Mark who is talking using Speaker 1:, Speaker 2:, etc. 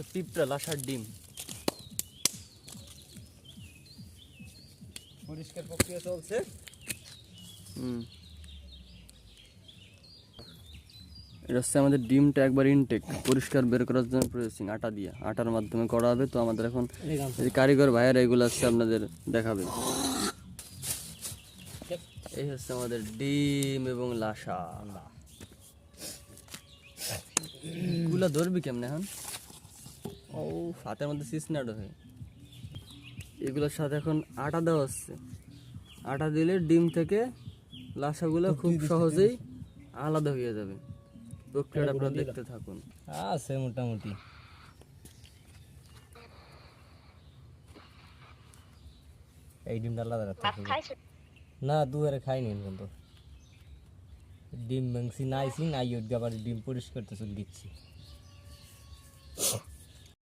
Speaker 1: হচ্ছে পিঁপড়া লাশার ডিম।
Speaker 2: পরিষ্কার প্রক্রিয়া চলছে।
Speaker 1: এটা হচ্ছে আমাদের ডিমটা একবার ইনটেক পরিষ্কার বের করার জন্য প্রসেসিং আটা দিয়ে, আটার মাধ্যমে করা হবে। তো আমাদের এখন এই কারিগর ভাইয়েরা এগুলো হচ্ছে আপনাদের দেখাবে। এই হচ্ছে আমাদের ডিম এবং লাশা। গুলা ধরবি কেমনে এখন? ও হাতের মধ্যে সিসনাট হয়ে এগুলোর সাথে এখন আটা দেওয়া হচ্ছে। আটা দিলে ডিম থেকে লাশাগুলো খুব সহজেই আলাদা হয়ে যাবে। প্রক্রিয়াটা আপনারা দেখতে থাকুন।
Speaker 2: আছে মোটামুটি। এই ডিমটা আলাদা রাখতে হবে না, দুয়ারে খাইনি কিন্তু ডিম মাংসি নাইছি নাই, আবার ডিম পরিষ্কার করতে চলে দিচ্ছি।